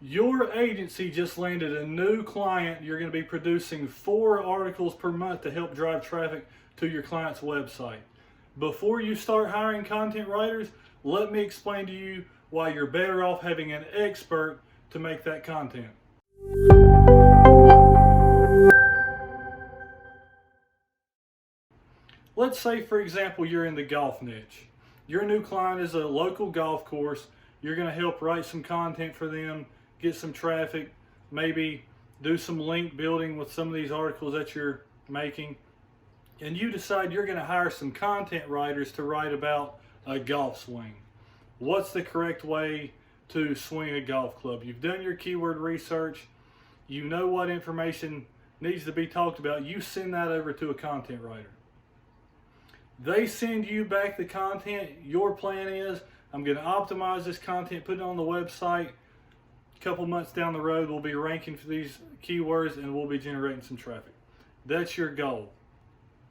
Your agency just landed a new client. You're going to be producing 4 articles per month to help drive traffic to your client's website. Before you start hiring content writers, let me explain to you why you're better off having an expert to make that content. Let's say, for example, you're in the golf niche. Your new client is a local golf course. You're going to help write some content for them, get some traffic, maybe do some link building with some of these articles that you're making. And you decide you're going to hire some content writers to write about a golf swing. What's the correct way to swing a golf club? You've done your keyword research. You know what information needs to be talked about. You send that over to a content writer. They send you back the content. Your plan is, I'm going to optimize this content, put it on the website. A couple months down the road, we'll be ranking for these keywords and we'll be generating some traffic. That's your goal.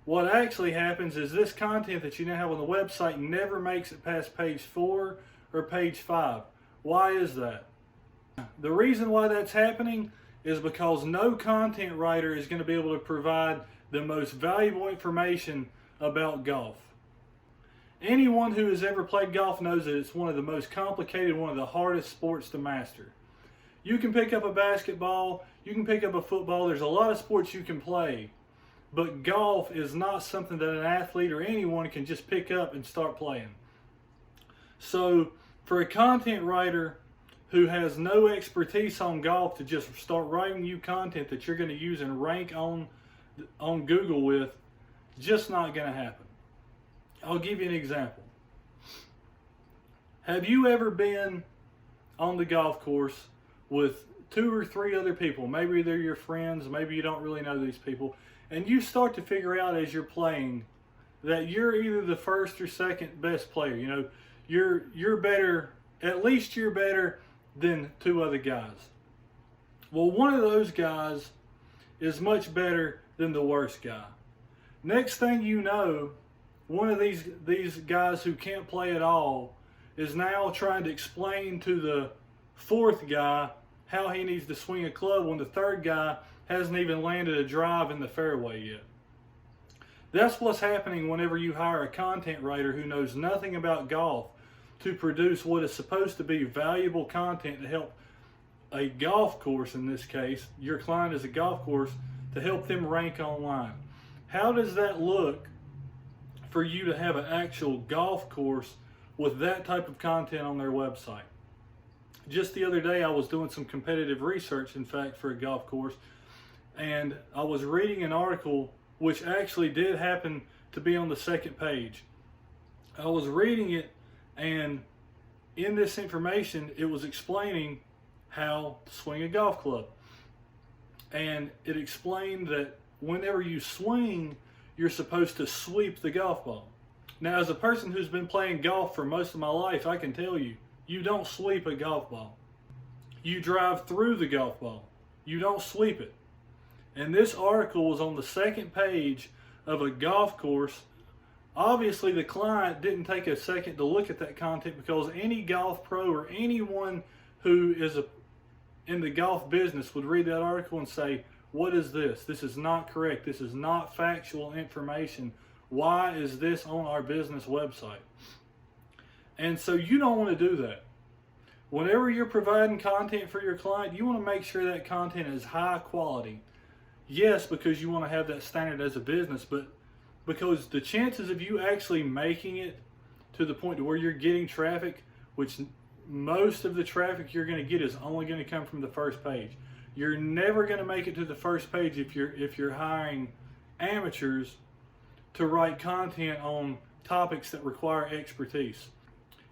What actually happens is this content that you now have on the website never makes it past page 4 or page 5. Why is that? The reason why that's happening is because no content writer is going to be able to provide the most valuable information about golf. Anyone who has ever played golf knows that it's one of the most complicated, one of the hardest sports to master. You can pick up a basketball, you can pick up a football, there's a lot of sports you can play, but golf is not something that an athlete or anyone can just pick up and start playing. So for a content writer who has no expertise on golf to just start writing you content that you're going to use and rank on Google with, just not going to happen. I'll give you an example. Have you ever been on the golf course with 2 or 3 other people? Maybe they're your friends, maybe you don't really know these people, and you start to figure out as you're playing that you're either the first or second best player. You know, you're better, at least you're better than 2 other guys. Well, one of those guys is much better than the worst guy. Next thing you know, one of these guys who can't play at all is now trying to explain to the 4th guy how he needs to swing a club when the 3rd guy hasn't even landed a drive in the fairway yet. That's what's happening whenever you hire a content writer who knows nothing about golf to produce what is supposed to be valuable content to help a golf course, in this case, your client is a golf course, to help them rank online. How does that look for you to have an actual golf course with that type of content on their website? Just the other day I was doing some competitive research, in fact, for a golf course, and I was reading an article which actually did happen to be on the 2nd page. I was reading it, and in this information it was explaining how to swing a golf club. And it explained that whenever you swing, you're supposed to sweep the golf ball. Now, as a person who's been playing golf for most of my life, I can tell you, you don't sweep a golf ball. You drive through the golf ball. You don't sweep it. And this article was on the 2nd page of a golf course. Obviously, the client didn't take a second to look at that content, because any golf pro or anyone who is in the golf business would read that article and say, what is this? This is not correct. This is not factual information. Why is this on our business website? And so you don't want to do that. Whenever you're providing content for your client, you want to make sure that content is high quality. Yes, because you want to have that standard as a business, but because the chances of you actually making it to the point to where you're getting traffic, which most of the traffic you're going to get is only going to come from the 1st page. You're never going to make it to the 1st page if you're hiring amateurs to write content on topics that require expertise.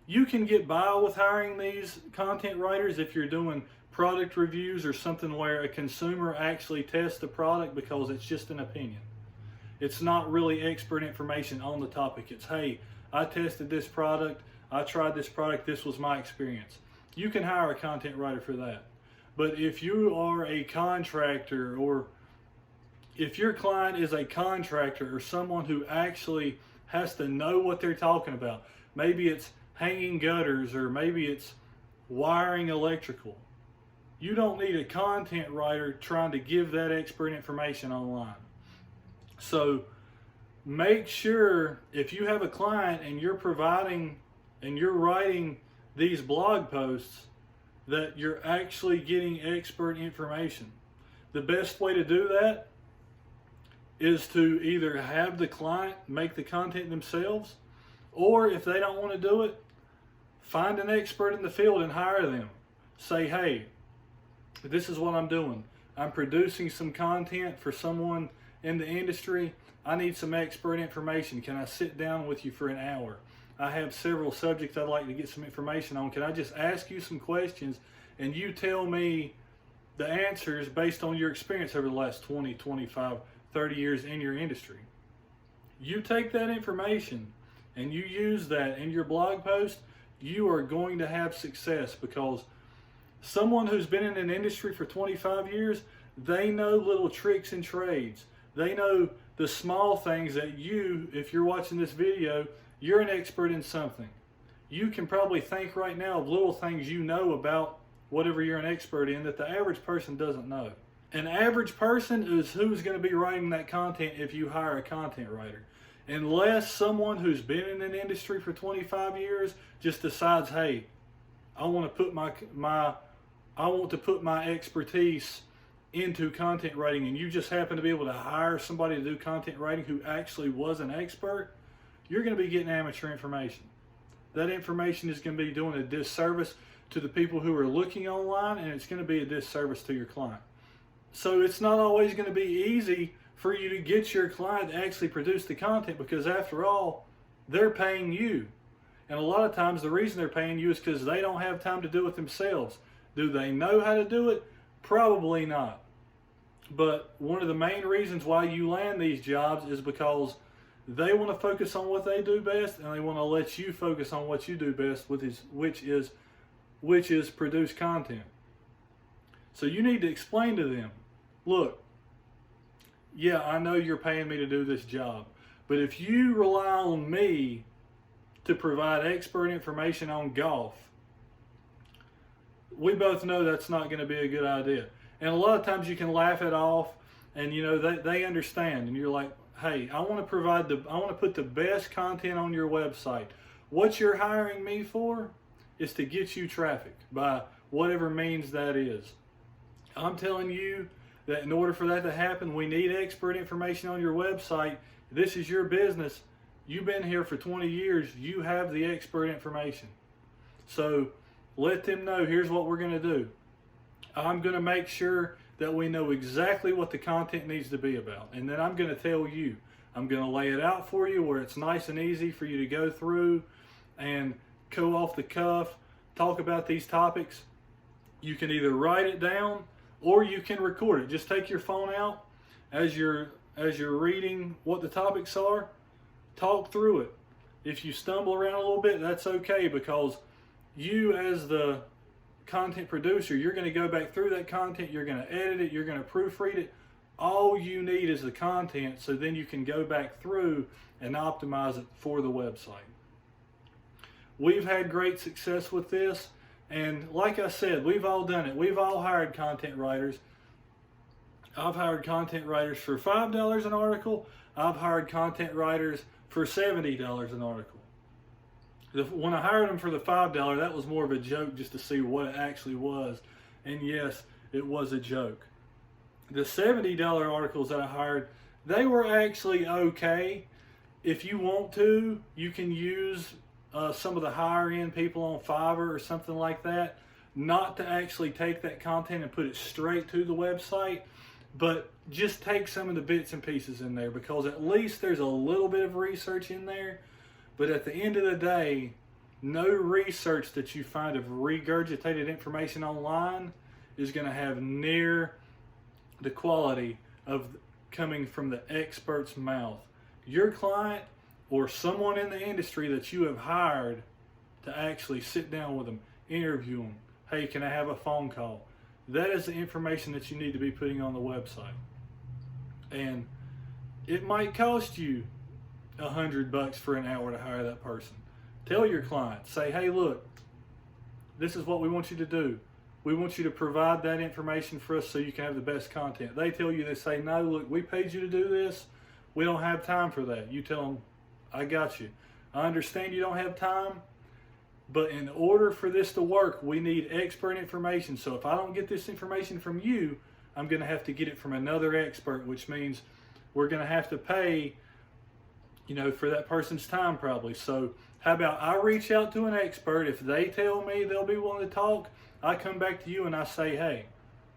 You can get by with hiring these content writers if you're doing product reviews or something where a consumer actually tests the product, because it's just an opinion. It's not really expert information on the topic. It's, hey, I tested this product, I tried this product, this was my experience. You can hire a content writer for that. But if you are a contractor, or if your client is a contractor or someone who actually has to know what they're talking about, maybe it's hanging gutters or maybe it's wiring electrical, You don't need a content writer trying to give that expert information online. So make sure if you have a client and you're providing and you're writing these blog posts that you're actually getting expert information. The best way to do that is to either have the client make the content themselves, or if they don't want to do it, find an expert in the field and hire them. Say, hey, this is what I'm doing. I'm producing some content for someone in the industry. I need some expert information. Can I sit down with you for an hour? I have several subjects I'd like to get some information on. Can I just ask you some questions and you tell me the answers based on your experience over the last 20, 25, 30 years in your industry? You take that information and you use that in your blog post, you are going to have success, because someone who's been in an industry for 25 years, they know little tricks and trades. They know the small things that you, if you're watching this video, you're an expert in something. You can probably think right now of little things you know about whatever you're an expert in that the average person doesn't know. An average person is who's going to be writing that content if you hire a content writer. Unless someone who's been in an industry for 25 years just decides, hey, I want to put my expertise into content writing, and you just happen to be able to hire somebody to do content writing who actually was an expert, you're going to be getting amateur information. That information is going to be doing a disservice to the people who are looking online, and it's going to be a disservice to your client. So it's not always going to be easy for you to get your client to actually produce the content, because after all, they're paying you. And a lot of times the reason they're paying you is because they don't have time to do it themselves. Do they know how to do it? Probably not. But one of the main reasons why you land these jobs is because they want to focus on what they do best, and they want to let you focus on what you do best, which is produce content. So you need to explain to them, look, yeah, I know you're paying me to do this job, but if you rely on me to provide expert information on golf, we both know that's not going to be a good idea. And a lot of times you can laugh it off, and you know they understand, and you're like, hey, I want to put the best content on your website. What you're hiring me for is to get you traffic by whatever means that is. I'm telling you that in order for that to happen, we need expert information on your website. This is your business. You've been here for 20 years. You have the expert information. So let them know, here's what we're going to do. I'm going to make sure that we know exactly what the content needs to be about. And then I'm going to tell you. I'm going to lay it out for you where it's nice and easy for you to go through and go off the cuff, talk about these topics. You can either write it down or you can record it. Just take your phone out as you're reading what the topics are. Talk through it. If you stumble around a little bit, that's okay, because you as the content producer, you're going to go back through that content, you're going to edit it, you're going to proofread it. All you need is the content, so then you can go back through and optimize it for the website. We've had great success with this, and like I said, we've all done it. We've all hired content writers. I've hired content writers for $5 an article. I've hired content writers for $70 an article. When I hired them for the $5, that was more of a joke just to see what it actually was. And yes, it was a joke. The $70 articles that I hired, they were actually okay. If you want to, you can use some of the higher end people on Fiverr or something like that, not to actually take that content and put it straight to the website, but just take some of the bits and pieces in there, because at least there's a little bit of research in there. But at the end of the day, no research that you find of regurgitated information online is going to have near the quality of coming from the expert's mouth. Your client or someone in the industry that you have hired to actually sit down with them, interview them. Hey, can I have a phone call? That is the information that you need to be putting on the website. And it might cost you $100 for an hour to hire that person. Tell your client, say, hey, look, this is what we want you to do. We want you to provide that information for us so you can have the best content. They tell you, they say, no, look, we paid you to do this. We don't have time for that. You tell them, I got you. I understand you don't have time, but in order for this to work, we need expert information. So if I don't get this information from you, I'm going to have to get it from another expert, which means we're going to have to pay, for that person's time probably. So how about I reach out to an expert? If they tell me they'll be willing to talk, I come back to you and I say, hey,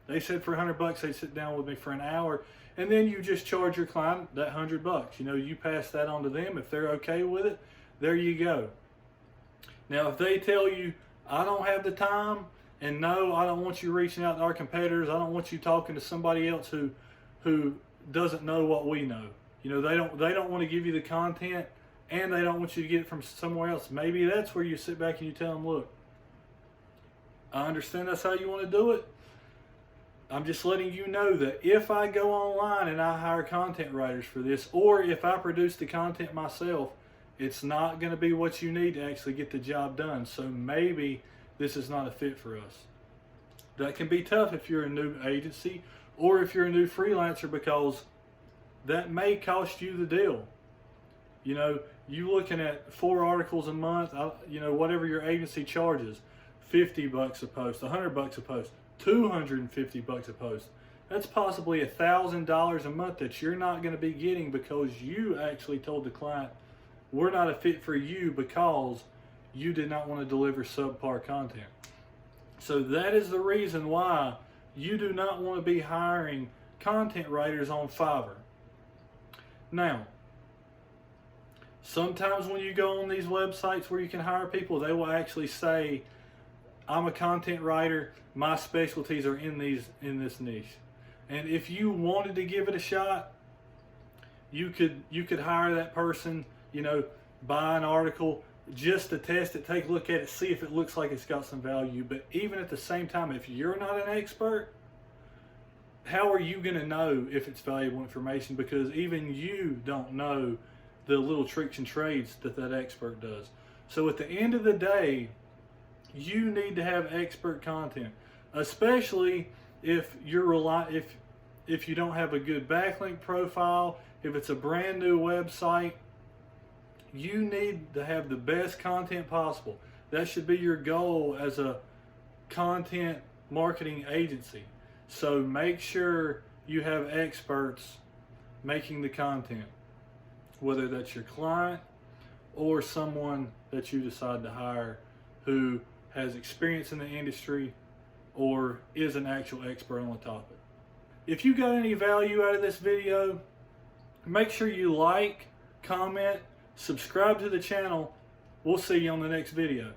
they said for $100 they sit down with me for an hour, and then you just charge your client that $100. You pass that on to them. If they're okay with it, there you go. Now, if they tell you, I don't have the time, and no, I don't want you reaching out to our competitors, I don't want you talking to somebody else who doesn't know what we know. They don't want to give you the content, and they don't want you to get it from somewhere else. Maybe that's where you sit back and you tell them, look, I understand that's how you want to do it. I'm just letting you know that if I go online and I hire content writers for this, or if I produce the content myself, it's not going to be what you need to actually get the job done. So maybe this is not a fit for us. That can be tough if you're a new agency or if you're a new freelancer, because that may cost you the deal. You looking at 4 articles a month, whatever your agency charges, $50 a post, $100 a post, $250 a post. That's possibly $1,000 a month that you're not going to be getting because you actually told the client, we're not a fit for you because you did not want to deliver subpar content. So that is the reason why you do not want to be hiring content writers on Fiverr. Now, sometimes when you go on these websites where you can hire people, they will actually say, I'm a content writer, my specialties are in this niche. And if you wanted to give it a shot, you could hire that person, buy an article just to test it, take a look at it, see if it looks like it's got some value. But even at the same time, if you're not an expert, how are you going to know if it's valuable information? Because even you don't know the little tricks and trades that expert does. So at the end of the day, you need to have expert content, especially if if you don't have a good backlink profile, if it's a brand new website. You need to have the best content possible. That should be your goal as a content marketing agency. So make sure you have experts making the content, whether that's your client or someone that you decide to hire who has experience in the industry or is an actual expert on the topic. If you got any value out of this video, make sure you like, comment, subscribe to the channel. We'll see you on the next video.